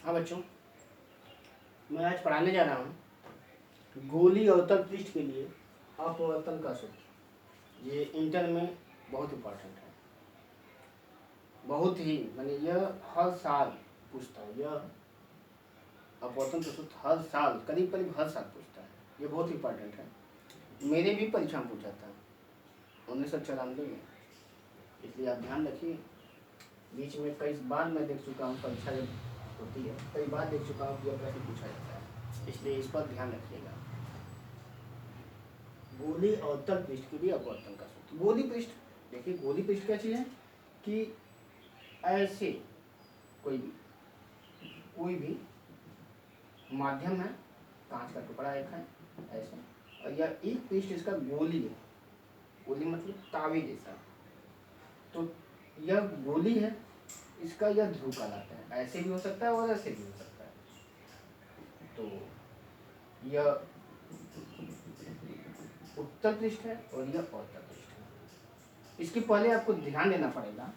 हाँ बच्चों, मैं आज पढ़ाने जा रहा हूँ गोली अवतल पृष्ठ के लिए अपवर्तन का सूत्र। ये इंटर में बहुत इम्पोर्टेंट है, बहुत ही, मैंने यह हर साल पूछता है। यह अपवर्तन का सूत्र हर साल करीब करीब हर साल पूछता है। ये बहुत इम्पोर्टेंट है, मेरे भी परीक्षा में पूछा था 1994 में, इसलिए आप ध्यान रखिए। बीच में कई बार मैं देख चुका हूँ, परीक्षा जब होती है कई बार देख चुका हूँ कि यह प्रश्न पूछा जाता है, इसलिए इस पर ध्यान रखिएगा। गोली अवतल पृष्ठ के लिए अपवर्तन का सूत्र। गोली पृष्ठ, देखिए गोली पृष्ठ क्या चीज़ है कि ऐसे कोई भी माध्यम है, कांच का टुकड़ा एक है ऐसे, और यह एक पृष्ठ इसका गोली है। गोली मतलब तावे जैसा, तो यह गोली है, इसका यह ध्रुव कहलाता है। ऐसे भी हो सकता है और ऐसे भी हो सकता है। तो यह उत्तल पृष्ठ है और यह अवतल पृष्ठ है। इसके पहले आपको ध्यान देना पड़ेगा,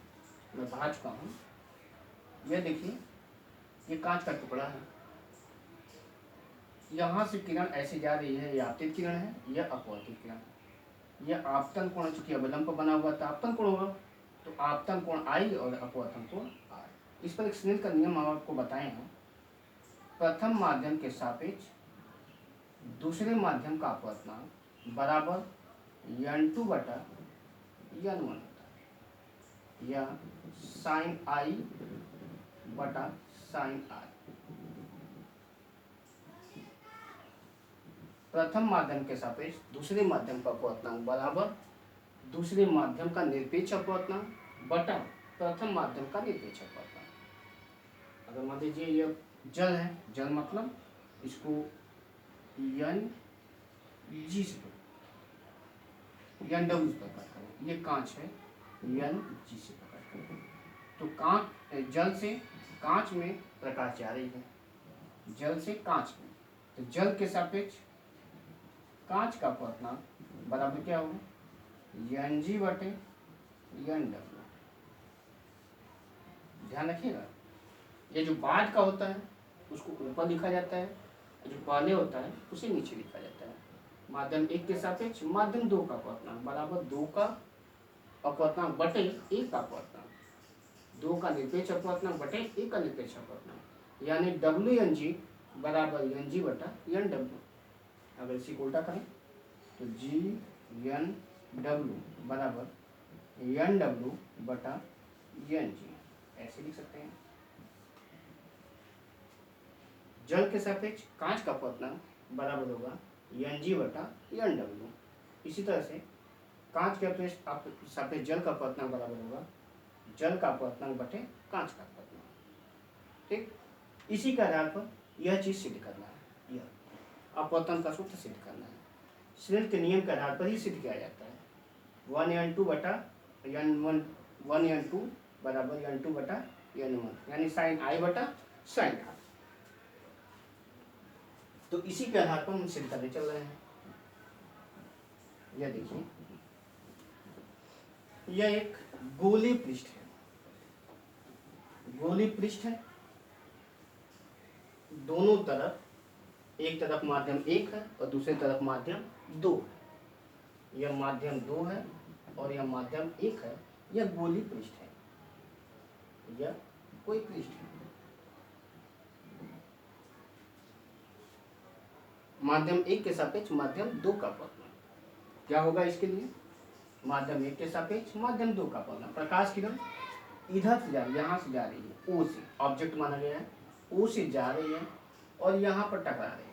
मैं पढ़ा चुका हूँ। यह देखिए, ये कांच का टुकड़ा है, यहाँ से किरण ऐसे जा रही है, यह आपतित किरण है, यह अपवर्तित किरण है। यह आपतन कोण, चूंकि अवलंब पर बना हुआ था, आपतन कोण होगा, तो आपतन कोण आई और अपवर्तन कोण आर। इस पर एक स्नेल का नियम हम आपको बताए हैं। प्रथम माध्यम के सापेक्ष दूसरे माध्यम का अपवर्तनांक बराबर n2 बटा n1 होता है, या साइन आई बटा साइन आर। प्रथम माध्यम के सापेक्ष दूसरे माध्यम का अपवर्तनांक बराबर दूसरे माध्यम का निरपेक्ष अपवर्तनांक बटा प्रथम माध्यम का निरपेक्ष अपवर्तनांक। अगर मान लीजिए यह जल है, जल मतलब इसको एन जी से एन डब्ल्यू से प्रकट करें, ये कांच है, एन जी से प्रकट करें, तो कांच, जल से कांच में प्रकाश जा रही है, जल से कांच में, तो जल के सापेक्ष कांच का अपवर्तनांक बराबर क्या होगा, एन जी बटे एन डब्ल्यू। ध्यान रखिएगा, ये जो बाद का होता है उसको ऊपर लिखा जाता है, जो पहले होता है उसे नीचे लिखा जाता है। माध्यम एक के सापेक्ष माध्यम दो का अपवर्तनांक बराबर दो का अपवर्तनांक बटे एक का अपवर्तनांक, दो का निरपेक्ष अपवर्तनांक बटे एक का निरपेक्ष अपवर्तनांक, यानी डब्ल्यू एन जी बराबर एन जी बटा एन डब्ल्यू। अगर इसी को उल्टा करें तो जी एन डब्ल्यू बराबर एन डब्ल्यू बटा एन जी, ऐसे लिख सकते हैं। जल के सापेक्ष कांच का अपवर्तनांक बराबर होगा एन जी बटा एन डब्ल्यू। इसी तरह से कांच के सापेक्ष जल का अपवर्तनांक बराबर होगा जल का अपवर्तनांक बटे कांच का अपवर्तनांक। ठीक, इसी के आधार पर यह चीज सिद्ध करना है, यह अपवर्तन का सूत्र सिद्ध करना है। स्नेल के नियम के आधार पर ही सिद्ध किया जाता है। 1n2 बटा n1, 1n2 बराबर n2 बटा n1, यानी साइन आई बटा साइन आर। तो इसी के आधार पर हम सिद्ध करने चल रहे हैं। यह देखिए, यह एक गोली पृष्ठ है, गोली पृष्ठ है, दोनों तरफ, एक तरफ माध्यम एक है और दूसरी तरफ माध्यम दो है। यह माध्यम दो है और यह माध्यम एक है, यह गोली पृष्ठ है, यह कोई पृष्ठ है। माध्यम एक के सापेक्ष माध्यम दो का अपवर्तनांक क्या होगा इसके लिए, माध्यम एक के सापेक्ष माध्यम दो का अपवर्तनांक। प्रकाश किरण इधर से जा रही है, यहाँ से जा रही है, ओ से, ऑब्जेक्ट माना गया है, ओ से जा रही है और यहाँ पर टकरा रही है,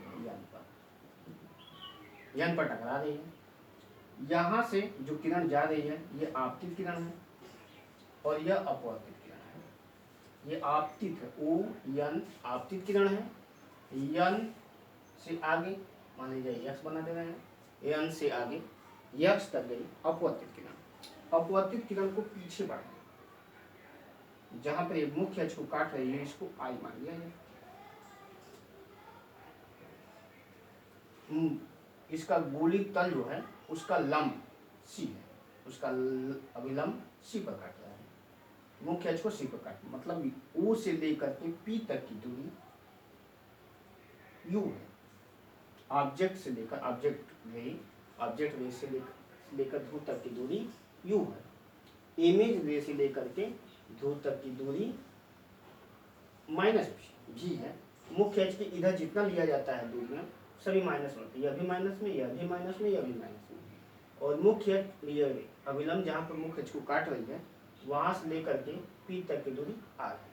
यन पर टकरा रही है। यहाँ से जो किरण जा रही है ये आपतित किरण है और यह अपवर्तित किरण है। ये आपतित है, ओ यन आपतित किरण है, यन से आगे मान लीजिए यक्स बना दे रहे हैं, यन से आगे यक्स तक गई अपवर्तित किरण। अपवर्तित किरण को पीछे बढ़ाएं, जहां पर ये मुख्य अक्ष को काट रही है इसको आई मान लिया जाए। इसका गोली तल जो है उसका लंब सी है, उसका अभिलंब सी पर काट रहा है, मुख्य अक्ष को सी पर काट, मतलब ओ से लेकर के पी तक की दूरी यू है। ऑब्जेक्ट से लेकर ऑब्जेक्ट रे से लेकर ध्रुव तक की दूरी यू है। इमेज रे से लेकर के ध्रुव तक की दूरी माइनस जी है। मुख्य एच के इधर जितना लिया जाता है दूरियां सभी माइनस में होती है, यह भी माइनस में, यह भी माइनस में, यह भी माइनस में। और मुख्य अभिलंब जहाँ पर मुख्य एच को काट रही है वहां से लेकर के पी तक की दूरी आर है।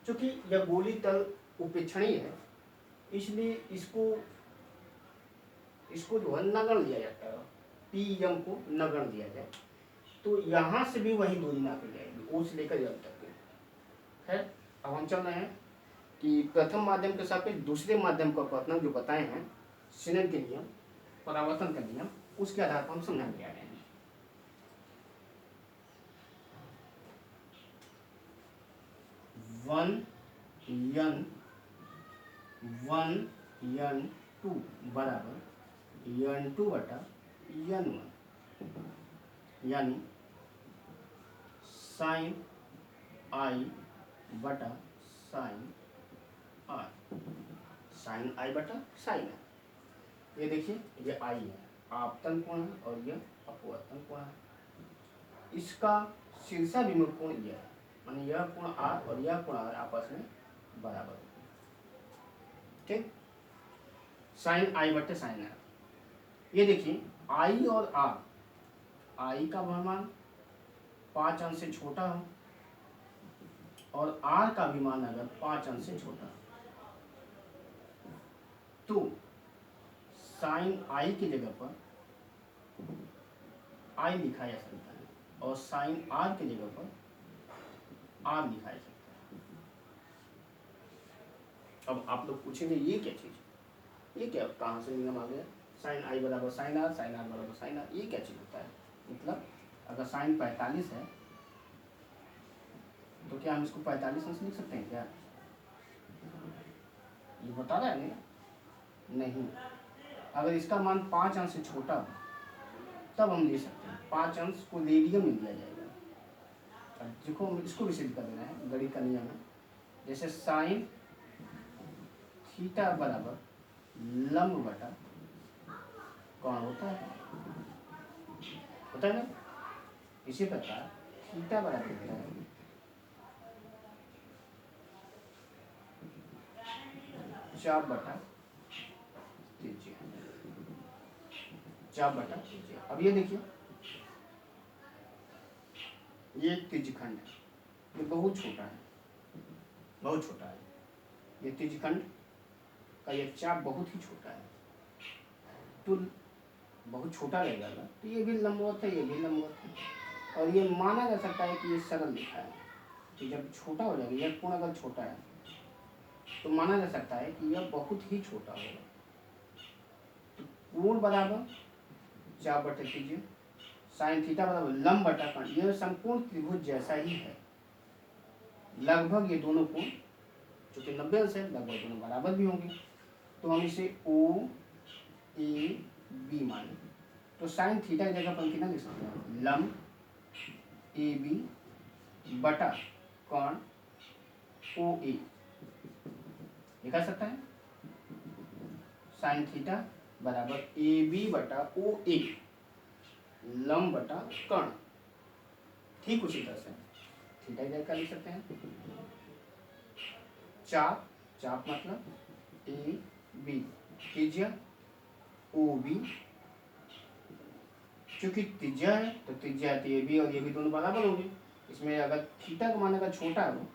चूंकि यह गोली तल उपेक्षणीय है इसलिए इसको जो है नगण्य लिया जाता है, पी एम को नगण्य दिया जाए। तो यहाँ से भी वही दूरी नापी जाएगी, ओ से लेकर एम तक की। खैर अब हम चल रहे हैं कि प्रथम माध्यम के सापेक्ष दूसरे माध्यम का अपवर्तन जो बताए हैं सिनेट के नियम, परावर्तन का नियम, उसके आधार पर हम समझाने जा रहे हैं। वन यन टू बराबर यन टू बटा यन वन, यानी साइन आई बटा साइन आर, साइन आई बटा साइन आर। ये देखिए ये आई है, आपतन कोण है और यह अपवर्तन कोण है। इसका शीर्षाभिमुख कोण यह है, माने यह कोण आर और यह कोण आर आपस में बराबर है। ठीक, साइन आई बटे साइन आर। ये देखिए आई और आर, आई का मान 5 अंश से छोटा हो और आर का भी मान अगर 5 अंश से छोटा तो साइन आई की जगह पर आई लिखा जा सकता है और साइन आर की जगह पर आर लिखा जा सकता है। अब आप लोग पूछेंगे ये क्या चीज, ये क्या कहाँ से नियम आ गया, साइन आई बराबर साइन आर बराबर साइन आर, ये क्या चीज होता है। मतलब अगर साइन 45 है तो क्या हम इसको 45 अंश लिख सकते हैं क्या, ये बता रहा है नहीं। अगर इसका मान 5 अंश से छोटा हो तब हम ले सकते हैं, 5 अंश को रेडियन में दिया जाएगा। अब देखो हम इसको भी सिद्ध कर देना है, गणित का नियम है। जैसे साइन थीटा बराबर लंब बटा कौन होता है ना, इसी प्रकार थीटा बराबर होता है चाप बटा त्रिज्या, चाप बटा त्रिज्या। अब ये देखिए ये त्रिज्यखंड है, ये बहुत छोटा है, बहुत छोटा है। ये त्रिज्यखंड का ये चाप बहुत ही छोटा है, तो बहुत छोटा रहेगा ना, तो ये भी लंबवत है, ये भी लंबवत है। और ये माना जा सकता है कि ये सरल दिखा है, तो जब छोटा हो जाएगा, यह कोण अगर छोटा है तो माना जा सकता है कि यह बहुत ही छोटा होगा। तो कोण बराबर चाप बटे त्रिज्या, साइन थीटा बराबर लंब बटा कर्ण, यह संपूर्ण त्रिभुज जैसा ही है। लगभग ये दोनों कोण चूंकि 90 अंश है, लगभग दोनों बराबर भी होंगे। तो हम इसे ओ ए बी माने, तो साइन थीटा की जगह पर कितना लिख सकते हैं, लंब ए बी बटा कर्ण ओ ए लिखा सकता है। साइन थीटा बराबर ए बी बटा ओ ए, लंब बटा कर्ण। ठीक उसी तरह से थीटा की जगह लिख सकते हैं चाप, चाप मतलब ए बी, त्रिज्या ओ बी, चूंकि त्रिज्या है तो त्रिज्या है तो ये भी और ये भी दोनों बराबर होंगे। इसमें अगर थीटा का मान अगर छोटा हो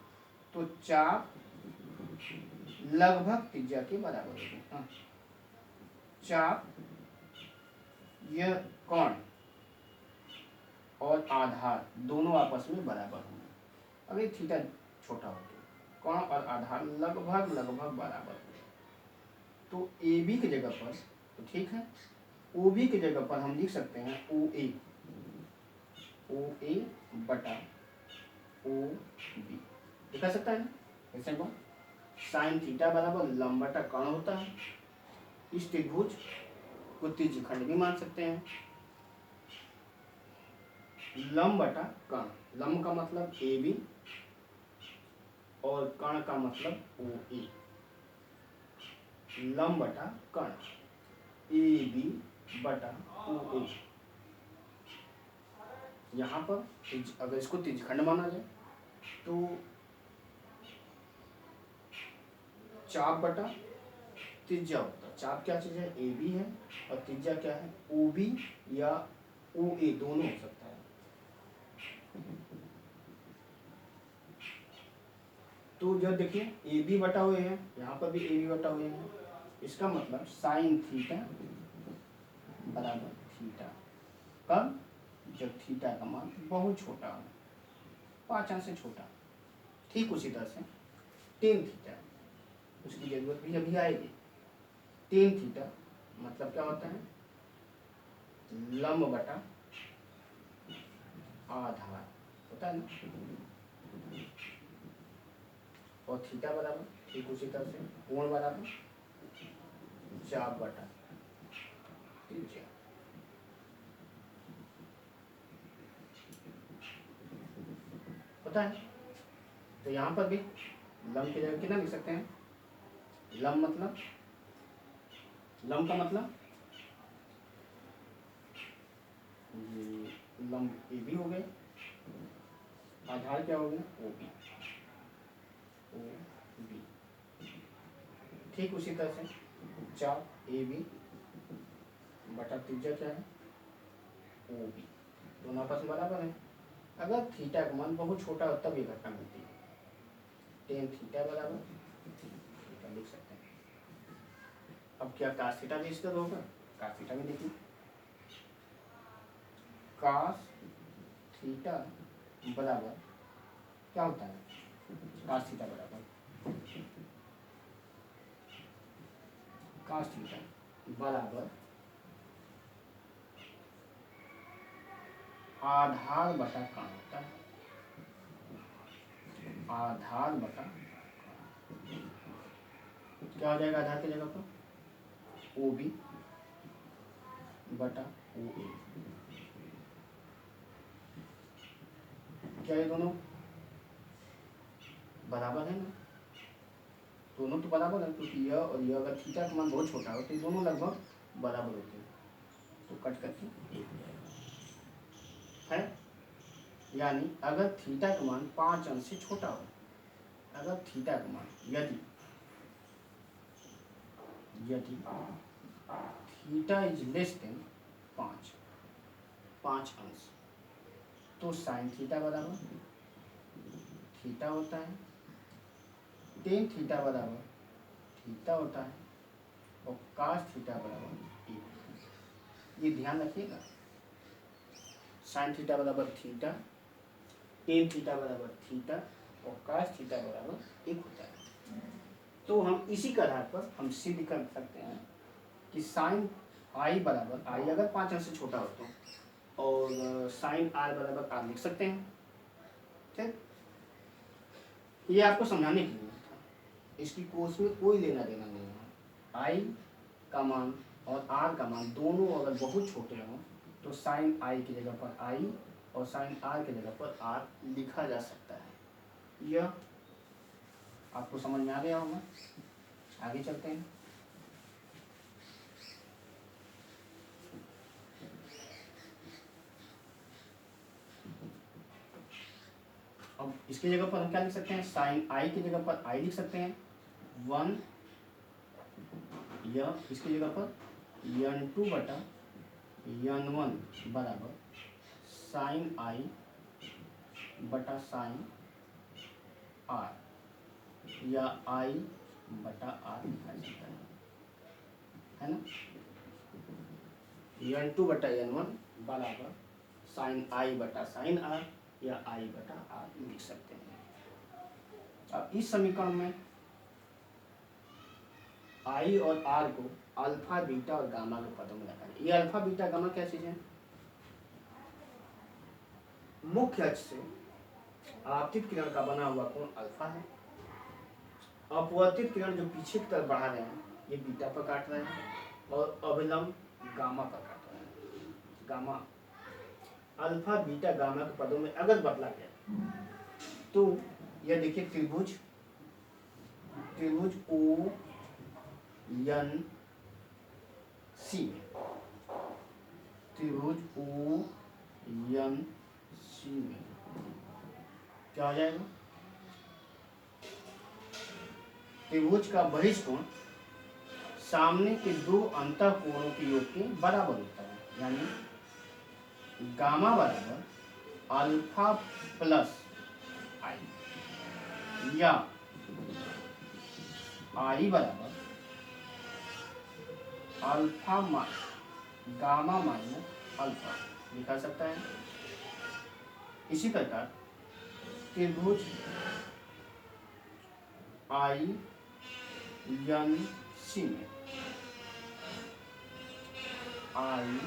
तो चाप लगभग त्रिज्या के बराबर होगी। हाँ, चाप यह कोण और आधार दोनों आपस में बराबर होंगे। अगर थीटा छोटा हो तो कोण और आधार लगभग बराबर होंगे। तो ए बी की जगह पर तो ठीक है, ओ बी की जगह पर हम लिख सकते हैं ओ ए बटा ओ बी लिखा सकता है ना। कैसे को साइन थीटा बराबर लंब बटा कर्ण होता है। इस त्रिभुज को त्रिज्यखंड भी मान सकते हैं। लंब बटा कर्ण, लंब का मतलब ए बी और कर्ण का मतलब ओ ए। लंब बटा कर्ण, ए बी बटा ओ ए। यहाँ पर अगर इसको त्रिज्यखंड माना जाए तो चाप बटा त्रिज्या होता है। चाप क्या चीज़ है, ए बी है, और त्रिज्या क्या है, ओ बी या ओ ए, दोनों हो सकता है। तो जब देखिए ए बी बटा हुए हैं, यहाँ पर भी ए बी बटा हुए हैं, इसका मतलब साइन थीटा बराबर थीटा, कब, जब थीटा का मान बहुत छोटा हो, 5 अंश से छोटा। ठीक उसी तरह से टेन थीटा, उसकी जरूरत भी अभी आएगी। टेन थीटा मतलब क्या होता है, लंब बटा आधार होता है ना, और थीटा बराबर ठीक उसी तरह से कोण बराबर चाप बटा त्रिज्या। होता है। तो यहाँ पर भी लंब की जगह कितना लिख सकते हैं, लंब मतलब, लंब का मतलब ये लंब ए बी हो गए, आधार क्या हो गया, ओ बी, ओ बी। ठीक उसी तरह से चाप ए बी बटा त्रिज्या क्या है, ओ बी, दोनों आपस में बराबर है। अगर थीटा का मान बहुत छोटा हो तब ये घटना मिलती है। टेन थीटा बराबर थीटा लिख सकते हैं। अब क्या कास थीटा भी इसका होगा, कास थीटा भी देखिए, कास थीटा बराबर क्या होता है, कास थीटा बराबर कास थीटा बराबर आधार बटा कर्ण होता है, आधार बटा क्या हो जाएगा, आधार की जगह पर ओ बी बटा ओ ए। क्या ये दोनों बराबर है ना, दोनों तो बराबर है, क्योंकि यह और यह अगर थीटा का मान बहुत छोटा हो तो ये दोनों लगभग बराबर होते हैं, तो कट करके एक हो जाएगा है। यानी अगर थीटा का मान 5 अंश से छोटा हो, अगर थीटा का मान यदि थीटा इज लेस देन 5 अंश, तो साइन थीटा बराबर थीटा होता है, टेन थीटा बराबर थीटा होता है, और कास थीटा बराबर एक। ये ध्यान रखिएगा, साइन थीटा बराबर थीटा, टेन थीटा बराबर थीटा, और कास थीटा बराबर एक होता है। तो हम इसी के आधार पर हम सिद्ध कर सकते हैं कि साइन आई बराबर, आई अगर 5 अंश से छोटा हो तो, और साइन आर बराबर आर लिख सकते हैं। ठीक, ये आपको समझाने के लिए था, इसकी कोर्स में कोई लेना देना नहीं है। आई का मान और आर का मान दोनों अगर बहुत छोटे हों तो साइन आई की जगह पर आई और साइन आर की जगह पर आर लिखा जा सकता है। यह आपको समझ में आ गया होगा। आगे चलते हैं। अब इसकी जगह पर हम क्या लिख सकते हैं, साइन आई की जगह पर आई लिख सकते हैं 1, यह इसकी जगह पर n2 बटा n1 बराबर साइन आई बटा साइन आर, या आई बटा आर लिखा जाता है ना। n2 बटा n1 बराबर साइन आई बटा साइन आर, या आई बटा आर लिख सकते हैं। अब इस समीकरण में आई और आर को अल्फा बीटा और गामा के पदों में रखा है। ये अल्फा बीटा गामा क्या चीज है, मुख्य अक्ष से आपतित किरण का बना हुआ कोण अल्फा है, अपवर्तित किरण जो पीछे की तरफ बढ़ा रहे हैं ये बीटा पर काट रहे हैं, और अभिलंब गामा पर काट रहे हैं। गामा अल्फा बीटा गामा के पदों में अगर बदला गया तो यह देखिए त्रिभुज, त्रिभुज ओ एन सी में, त्रिभुज ओ एन सी में क्या हो जाएगा? त्रिभुज का बहिष्कोण सामने के दो अंतःकोणों के योग के बराबर होता है, यानी गामा बराबर अल्फा प्लस आई या आई बराबर अल्फा गामा माइनस अल्फा लिखा सकता है। इसी प्रकार त्रिभुज आई एन सी में आई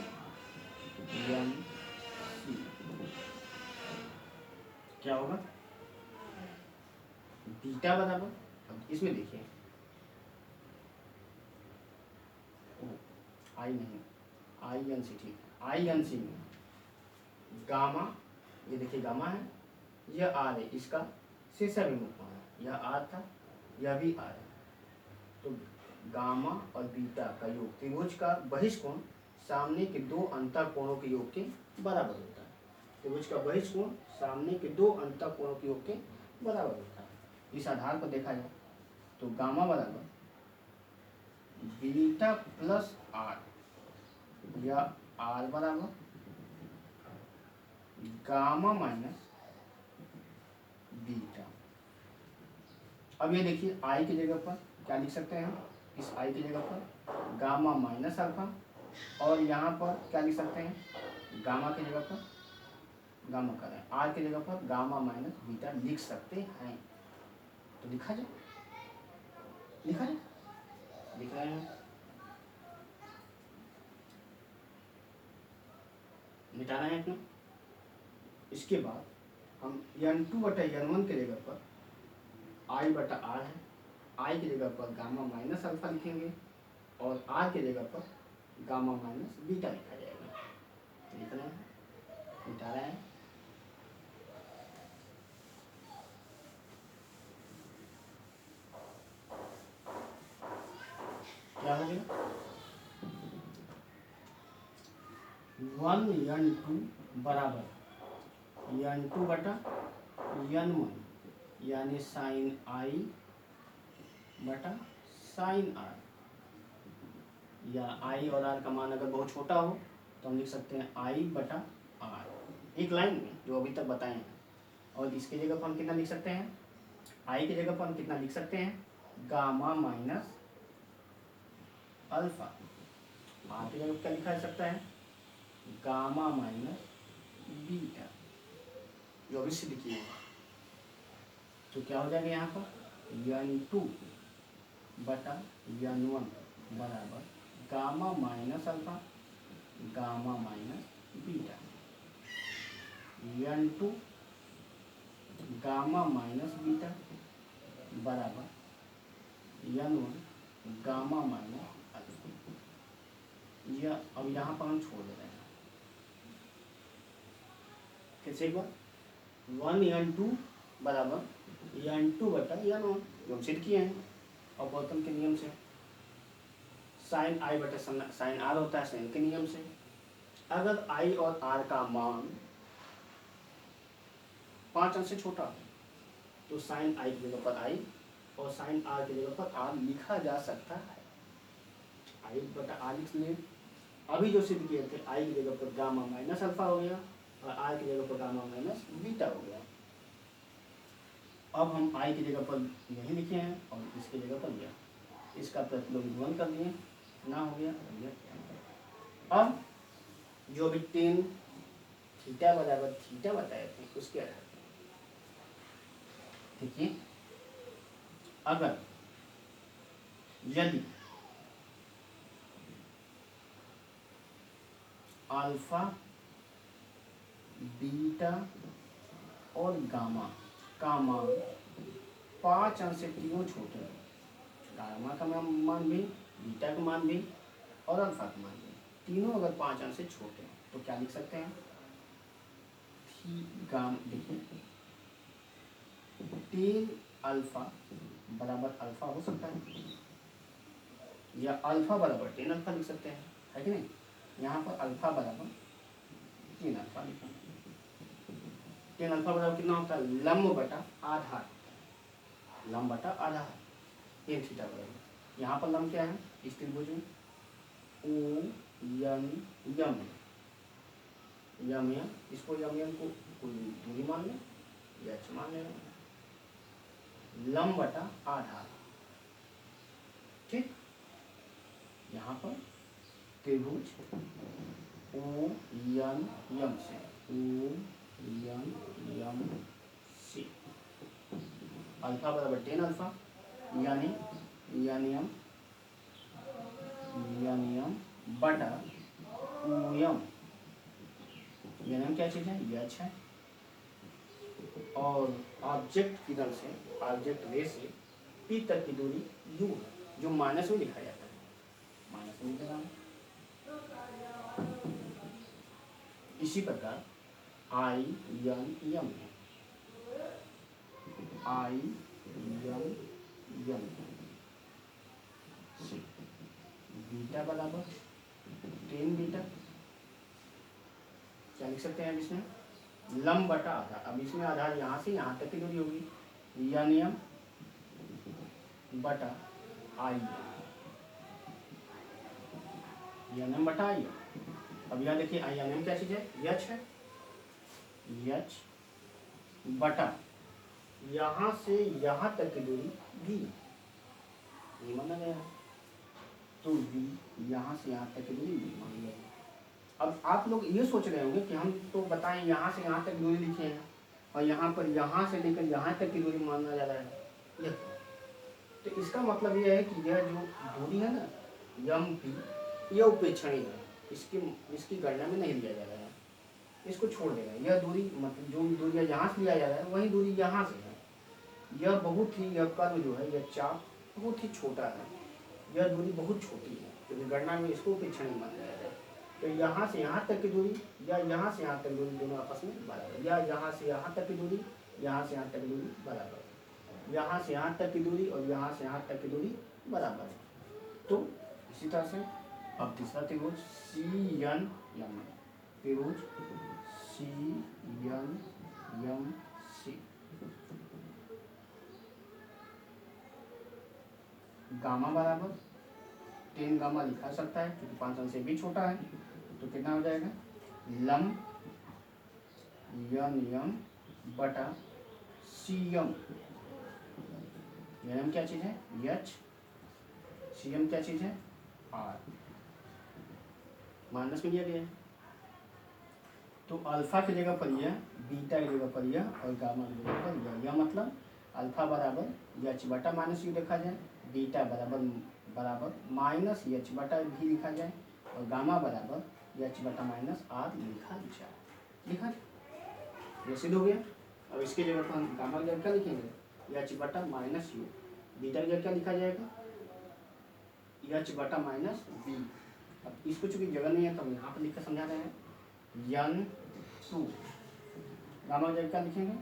एन सी क्या होगा? बीटा बराबर, अब इसमें देखिए आई नहीं, आई एन सी, ठीक है, आई एन सी में गामा, ये देखिए गामा है, यह आर है, इसका शीर्षाभिमुख कोण है, यह आर था, यह भी आर है, तो गामा और बीटा का योग त्रिभुज का बहिष्कोण सामने के दो अंतःकोणों के योग के बराबर होता है। त्रिभुज का बहिष्कोण सामने के दो अंतःकोणों के योग के बराबर होता है। इस आधार पर देखा जाए तो गामा बराबर बीटा प्लस आर या आर बराबर गामा माइनस बीटा। अब ये देखिए आई की जगह पर क्या लिख सकते हैं हम? इस आई की जगह पर गामा माइनस अल्फा, और यहाँ पर क्या लिख सकते हैं? गामा की जगह पर गामा कर रहे हैं, आर की जगह पर गामा माइनस बीटा लिख सकते हैं। तो लिखा जाए, लिखा जाए, लिख रहे हैं, मिटा रहे हैं अपना। इसके बाद हम n2 बटा n1 के जगह पर आई बटा आर है, आई की जगह पर गामा माइनस अल्फा लिखेंगे और आर की जगह पर गामा माइनस बीटा लिखा जाएगा। लिख रहे हैं, मिटा रहे हैं। क्या हो गया? 1n2 बराबर n2 बटा n1 यानी साइन आई बटा साइन आर, या आई और आर का मान अगर बहुत छोटा हो तो हम लिख सकते हैं आई बटा आर, एक लाइन में जो अभी तक बताए हैं। और इसके जगह पर हम कितना लिख सकते हैं? आई की जगह पर हम कितना लिख सकते हैं? Gamma minus alpha. आर की जगह पर क्या लिखा जा सकता है? गामा माइनस बीटा, जो अभी सिद्ध किए हैं। तो क्या हो जाएगा यहाँ पर? n2 बटा n1 बराबर gamma minus alpha gamma minus beta, n2 gamma minus beta बराबर n1 गामा माइनस अल्फा। यह अब यहाँ पर हम छोड़ दे रहे हैं। कैसे एक बार 1n2 बराबर n2 बटा n1 जो हम सिद्ध किए हैं और गौतम के नियम से। साइन आई बटा साइन आर होता है साइन के नियम से। अगर आई और आर का मान 5 अंश से छोटा हो तो साइन आई की जगह पर आई और साइन आर की जगह पर आर लिखा जा सकता है। आई बटा आर लिख लिए। अभी जो सिद्ध किए थे आई की जगह पर गामा माइनस अल्फा हो गया और आर की जगह पर गामा माइनस बीटा हो गया। अब हम आई की जगह पर यही लिखे हैं और इसकी जगह पर यह, इसका प्रतिलोम गुणन कर दिए, ना हो गया। अब जो भी टेन थीटा बराबर थीटा बताए थे उसके आधार पर देखिए, अगर यदि अल्फा बीटा और गामा का मान 5 अंश से तीनों छोटे हैं, गामा का मान भी, बीटा का मान भी और अल्फा का मान भी, तीनों अगर 5 अंश से छोटे हैं तो क्या लिख सकते हैं? देखिए टेन अल्फा बराबर अल्फा हो सकता है, या अल्फा बराबर टेन अल्फा लिख सकते हैं, है कि नहीं। यहाँ पर अल्फा बराबर टेन अल्फा लिखा। टेन अल्फा बराबर कितना होता है, लंब बटा आधार, लंब बटा आधार टेन थीटा बराबर। यहाँ पर लंब क्या है, इस त्रिभुज में ओ यम यम यम यम, इसको यम यम को कोई दूरी मान लें, एच मान लें, लंब बटा आधार, ठीक। यहाँ पर त्रिभुज ओ यम यम से, ओ यम यम से अल्फा बराबर टेन अल्फा, यानी यम बटा यम, यम क्या चीज़ है, ये अच्छा है। और ऑब्जेक्ट किधर से, ऑब्जेक्ट रे से पी तक की दूरी यू है, जो माइनस में लिखा जाता है, माइनस में लिखा है। इसी प्रकार आई यन यम, आई यन यम से बीटा बराबर टेन बीटा, क्या लिख सकते हैं अब इसमें, लंब बटा आधार। अब इसमें आधार यहाँ से यहाँ तक की दूरी होगी, यन यम बटा आई यन एम बटा आई। अब यहाँ देखिए आई एन एम क्या चीज़ है, यच है, यच बटा यहाँ से यहाँ तक की दूरी भी, ये माना गया, तो v यहाँ से यहाँ तक की दूरी भी मान लिया। अब आप लोग ये सोच रहे होंगे कि हम तो बताएं यहाँ से यहाँ तक दूरी लिखे हैं और यहाँ पर यहाँ से लेकर यहाँ तक की दूरी माना जा रहा है, यह तो इसका मतलब यह है कि यह जो दूरी है ना यम भी, यह उपेक्षणीय है, इसकी गणना में नहीं लिया जा रहा है, इसको छोड़ देगा। यह दूरी मतलब जो दूरी यहाँ से लिया जा रहा है वही दूरी यहाँ से है। यह बहुत ही, यह कर्व जो है, यह चाप बहुत ही छोटा है, यह दूरी बहुत छोटी है, क्योंकि गणना में इसको उपेक्षणीय माना जाता है। तो यहाँ से यहाँ तक की दूरी या यहाँ से यहाँ तक दूरी दोनों आपस में बराबर, या यहाँ से यहाँ तक की दूरी, यहाँ से यहाँ तक की दूरी बराबर, यहाँ से यहाँ तक की दूरी और यहाँ से यहाँ तक की दूरी बराबर है। तो इसी तरह से अब तीसरा त्रिभुज सी एन एम, त्रिभुज C N M C, gamma बराबर टेन गामा लिखा सकता है क्योंकि 5 अंश से भी छोटा है, तो कितना हो जाएगा, लंब यन यम बटा सी एम, एम क्या चीज़ है, एच, सी एम क्या चीज़ है, आर, माइनस में लिया गया है। तो अल्फा की जगह पर यह, बीटा की जगह पर यह और गामा की जगह पर यह। यह मतलब अल्फा बराबर एच बटा माइनस यू लिखा जाए, बीटा बराबर माइनस एच बटा भी लिखा जाए और गामा बराबर एच बटा माइनस आर लिखा जाए। ये सिद्ध हो गया। अब इसकी जगह पर हम गामा की जगह क्या लिखेंगे, एच बटा माइनस यू, बीटा की जगह क्या लिखा जाएगा, एच बटा माइनस बी। अब इसको चूंकि जगह नहीं है तो हम यहाँ पर लिखकर समझा रहे हैं, यन टू, गामा की जगह क्या लिखेंगे,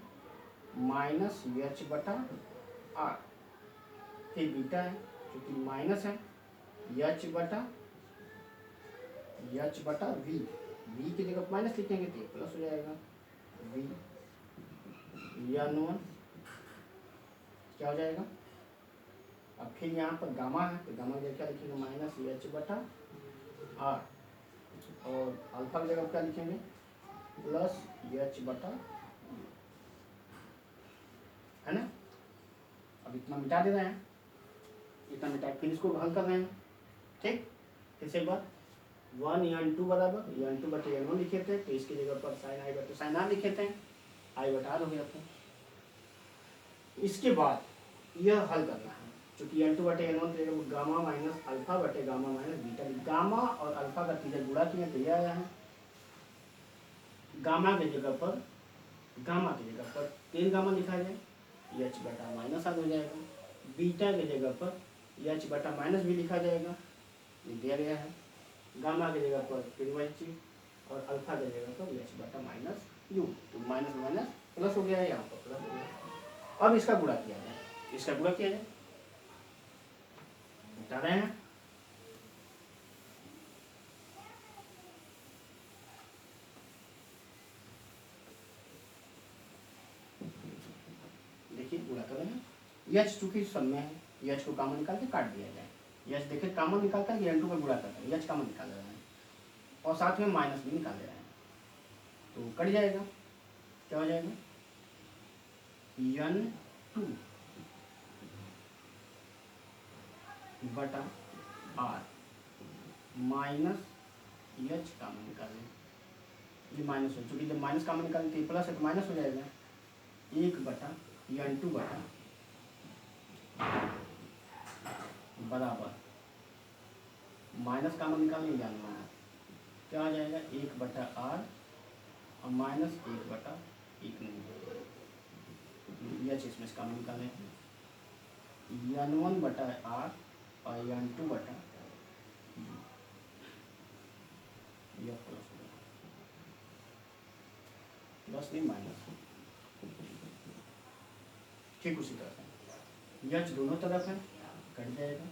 माइनस एच बटा आर, फिर बीटा है क्योंकि माइनस है, एच बटा वी, वी की जगह माइनस लिखेंगे तो ये प्लस हो जाएगा, वी यन वन क्या हो जाएगा। अब फिर यहाँ पर गामा है तो गामा की जगह क्या लिखेंगे, माइनस एच बटा आर, और अल्फा की जगह क्या लिखेंगे, प्लस एच बटा, है ना। अब इतना मिटा दे रहे हैं, इतना मिटा फिर इसको हल कर रहे हैं, ठीक। फिर से एक बार 1 एन टू बराबर एन टू बटे एन वन लिखे थे, तो इसकी जगह पर साइन आई बटे साइन आर लिखे थे, आई बटा आर हो गया था। इसके बाद यह हल करना है, चूंकि एन टू बटे एन वन की जगह गामा माइनस अल्फा बटे गामा माइनस बीटा, गामा और अल्फा का तीसरा गुणा किया तो यह आया है। गामा की जगह पर 3 गामा लिखा जाए, एच बटा माइनस आर हो जाएगा, बीटा की जगह पर एच बटा माइनस भी लिखा जाएगा, ये दिया गया है। गामा की जगह पर फिर वही चीज और अल्फा की जगह पर एच बटा माइनस यू, तो माइनस माइनस प्लस हो गया है, यहाँ पर प्लस हो गया। अब इसका गुणा किया जाए, मिटा रहे हैं, गुणा करेंगे। एच चूँकि सब में है, एच को कॉमन निकाल के काट दिया जाए। एच देखें कॉमन निकाल कर N2 पर गुणा करते हैं, एच कॉमन निकाल रहे हैं और साथ में माइनस भी निकाल रहे हैं, तो कट जाएगा। क्या हो जाएगा? N2 बटा R माइनस एच कॉमन निकालें। ये माइनस हो, चूँकि जब माइनस कॉमन निकालें तो प्लस है तो माइनस हो जाएगा। 1 बटा N2 बटा बराबर माइनस कॉमन निकालेंगे N1, क्या हो जाएगा? 1 बटा R और माइनस 1 बटा 1 नहीं, एच इसमें से कॉमन निकालें। N1 बटा R और N2 बटा यह प्लस नहीं माइनस, ठीक उसी तरह से एच दोनों तरफ है, कट जाएगा,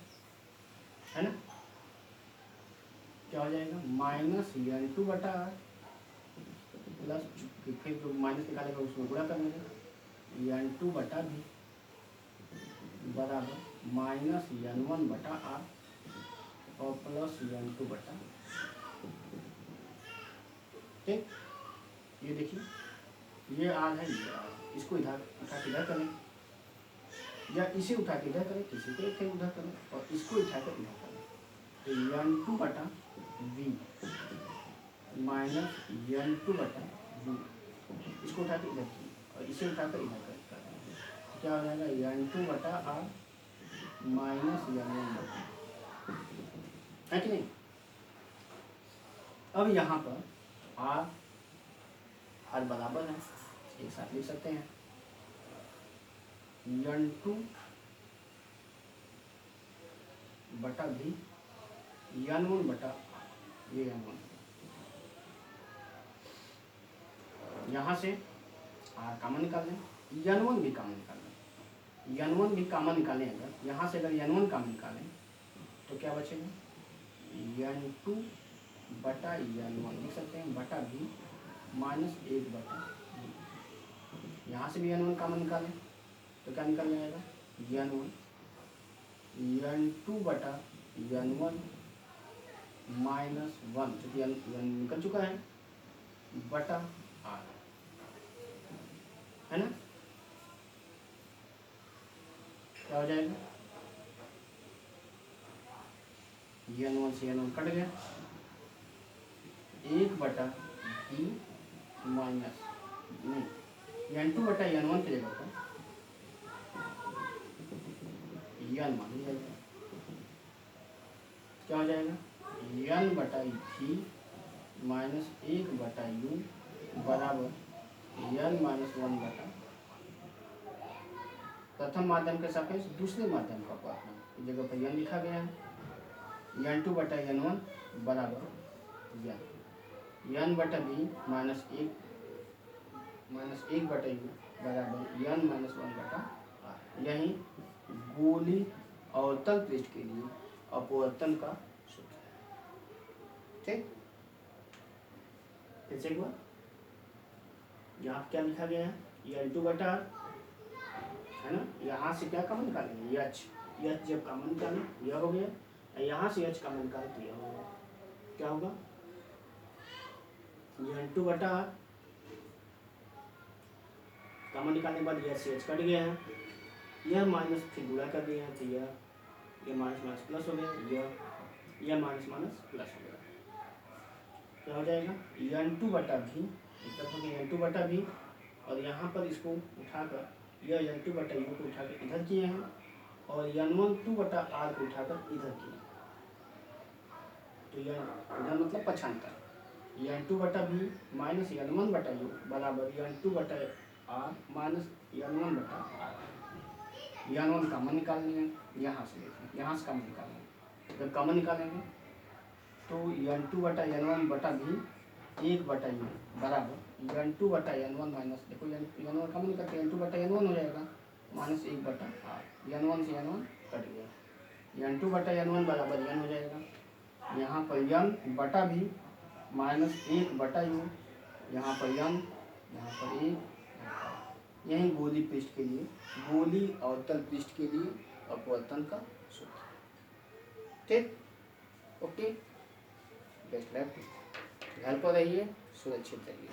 है ना? क्या हो जाएगा? माइनस N2 बटा R प्लस फिर जो माइनस निकालेगा उसमें गुणा करेंगे N2 बटा भी बराबर माइनस N1 बटा R और प्लस N2 बटा, ठीक। ये देखिए, ये R है, ये R, इसको इधर उठा के इधर करें या इसे उठा के इधर करें, किसी को एक उधर करें और इसको उठा कर इधर करें, तो N2 बटा V माइनस N2 बटा V, इसको उठा के इधर की और इसे उठा कर इधर कर, क्या हो जाएगा? N2 बटा R माइनस N1 बटा, है कि नहीं? अब यहाँ पर R बराबर है, एक साथ लिख सकते हैं N2 बटा भी N1 बटा ये N1, यहाँ से R कॉमन निकाल लें, N1 भी कॉमन निकाल लें, N1 भी कॉमन निकालें। अगर यहाँ से अगर N1 कॉमन निकालें तो क्या बचेगा? N2 बटा N1 लिख सकते हैं बटा भी माइनस 1 बटा भी। यहाँ से भी N1 कॉमन निकालें तो क्या निकल जाएगा? N2 बटा N1 माइनस 1, चूँकि N निकल चुका है, बटा R, है ना? क्या हो जाएगा? N1 से N1 कट गया, 1 बटा भी माइनस नहीं N2 बटा N1 की जगह पर N मान लिया जाएगा, क्या हो जाएगा? N बटा भी माइनस 1 बटा U बराबर N माइनस 1 बटा प्रथम माध्यम के सापेक्ष दूसरे माध्यम का अपवर्तन, इस जगह पर N लिखा गया है। N2 बटा N1 बराबर N बटा भी माइनस 1 बटा U बराबर N माइनस 1 बटा R। यही गोली अवतल पृष्ठ के लिए अपवर्तन का सूत्र है, ठीक। फिर से एक बार, यहाँ क्या लिखा गया है? N2 बटा R, है ना? यहाँ से क्या कॉमन निकालेंगे? एच जब कॉमन निकालें यह हो गया, यहाँ से एच कॉमन निकालें तो यह होगा, क्या होगा? N2 बटा R कॉमन निकालने के बाद यह से एच कट गया है, यह माइनस फिर गुणा कर दिया है तो यह माइनस माइनस प्लस हो गया, यह माइनस माइनस प्लस हो गया, क्या हो जाएगा? N2 बटा भी, एक तरफ हो गया N2 बटा भी और यहाँ पर इसको उठाकर यह N2 बटा U को उठाकर इधर किए हैं और N1 बटा R को उठाकर इधर किए, तो यह इधर मतलब पक्षांतर, N2 बटा भी माइनस N1 बटा U बराबर N2 बटा R माइनस N1 बटा R। N1 कॉमन निकालनी है, यहाँ से देखें, यहाँ से कॉमन निकालना है, जब कॉमन निकालेंगे तो N2 बटा N1 बटा भी 1 बटा U बराबर N2 बटा N1 माइनस, देखो N1 कॉमन निकालते N2 बटा N1 हो जाएगा माइनस 1 बटा R, N1 से N1 कट गया, N2 बटा N1 बराबर N हो जाएगा, यहाँ पर N बटा भी माइनस 1 बटा U, यहाँ पर N, यहाँ पर 1, यही गोली पृष्ठ के लिए, गोली अवतल पृष्ठ के लिए अपवर्तन का सूत्र। ठीक, ओके, बेस्ट लक। घर पर रहिए, सुरक्षित रहिए,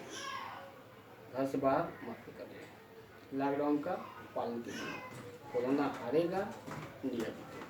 घर से बाहर मत निकलिए, लॉकडाउन का पालन कीजिए। कोरोना हारेगा, इंडिया जीतेगा।